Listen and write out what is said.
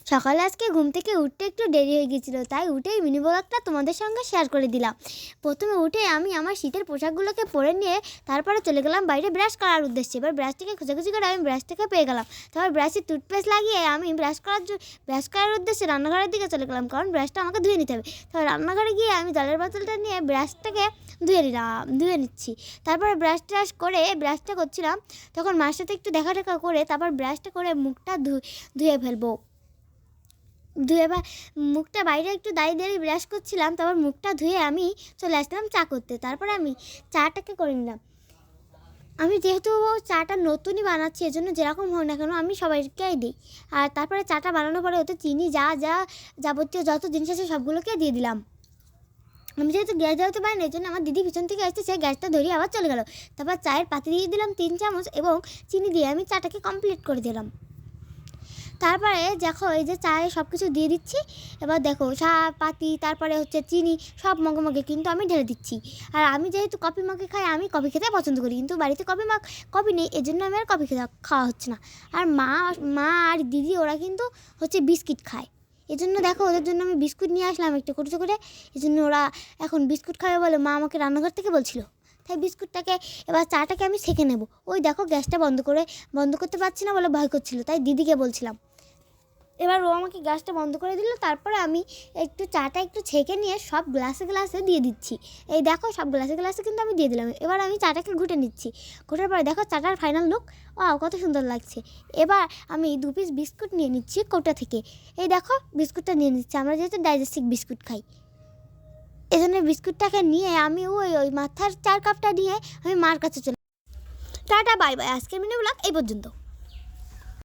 সকালে আজকে ঘুম থেকে উঠতে একটু দেরি হয়ে গিয়েছিল, তাই উঠেই মিনি ব্লগটা তোমাদের সঙ্গে শেয়ার করে দিলাম। প্রথমে উঠে আমি আমার শীতের পোশাকগুলোকে পরে নিয়ে তারপরে চলে গেলাম বাইরে ব্রাশ করার উদ্দেশ্যে। এবার ব্রাশটাকে খোঁজাখুঁজি করে আমি ব্রাশটাকে পেয়ে গেলাম। তারপর ব্রাশে টুথপেস্ট লাগিয়ে আমি ব্রাশ করার উদ্দেশ্যে রান্নাঘরের দিকে চলে গেলাম, কারণ ব্রাশটা আমাকে ধুয়ে নিতে হবে। তারপর রান্নাঘরে গিয়ে আমি জলের বোতলটা নিয়ে ব্রাশটাকে ধুয়ে নিচ্ছি। তারপরে ব্রাশ করে ব্রাশটা করছিলাম, তখন মার সাথে একটু দেখা করে তারপর ব্রাশটা করে মুখটা ধুয়ে ফেলবো। এবার মুখটা বাইরে একটু দাঁড়িয়ে ব্রাশ করছিলাম, তারপর মুখটা ধুয়ে আমি চলে আসলাম চা করতে। তারপরে আমি চাটাকে করে নিলাম। আমি যেহেতু চাটা নতুনই বানাচ্ছি, এজন্য যেরকম হোক না কেন আমি সবাইকেই দিই। আর তারপরে চাটা বানানোর পরে ওতে চিনি যাবতীয় যত জিনিস আছে সবগুলোকে দিয়ে দিলাম। আমি যেহেতু গ্যাস জ্বালাতে পারি না, এই জন্য আমার দিদি পিছন থেকে আসতে সে গ্যাসটা ধরিয়ে আবার চলে গেল। তারপর চায়ের পাতি দিয়ে দিলাম 3 চামচ এবং চিনি দিয়ে আমি চাটাকে কমপ্লিট করে দিলাম। তারপরে দেখো এই যে চায়ে সব কিছু দিয়ে দিচ্ছি। এবার দেখো চা পাতি তারপরে হচ্ছে চিনি সব মগে কিন্তু আমি ঢেলে দিচ্ছি। আর আমি যেহেতু কফি মগে খাই, আমি কফি খেতে পছন্দ করি, কিন্তু বাড়িতে কফি নেই, এজন্য আমি আর কফি খাওয়া হচ্ছে না। আর মা আর দিদি ওরা কিন্তু হচ্ছে বিস্কিট খায়, এজন্য দেখো ওদের জন্য আমি বিস্কুট নিয়ে আসলাম একটু করতে করে। এজন্য ওরা এখন বিস্কুট খাবে বলে মা আমাকে রান্নাঘর থেকে বলছিল, তাই বিস্কুটটাকে এবার চাটাকে আমি সেঁকে নেব। ওই দেখো গ্যাসটা বন্ধ করতে পারছি না বলে ভয় করছিল, তাই দিদিকে বলছিলাম। এবার ও আমাকে গ্যাসটা বন্ধ করে দিল। তারপরে আমি চাটা একটু ছেঁকে নিয়ে সব গ্লাসে দিয়ে দিচ্ছি। এই দেখো সব গ্লাসে কিন্তু আমি দিয়ে দিলাম। এবার আমি চাটাকে ঘুটে নিচ্ছি। ঘুটার পরে দেখো চাটার ফাইনাল লুক, কত সুন্দর লাগছে। এবার আমি 2 পিস বিস্কুট নিয়ে নিচ্ছি কৌটা থেকে। এই দেখো বিস্কুটটা নিয়ে নিচ্ছি, আমরা যেহেতু ডাইজেস্টিক বিস্কুট খাই, এই জন্য বিস্কুটটাকে নিয়ে আমি ওই মাথার 4 কাপটা নিয়ে আমি মার কাছে চলে। টাটা বাই বাই, আজকের মিনি ব্লগ এই পর্যন্ত।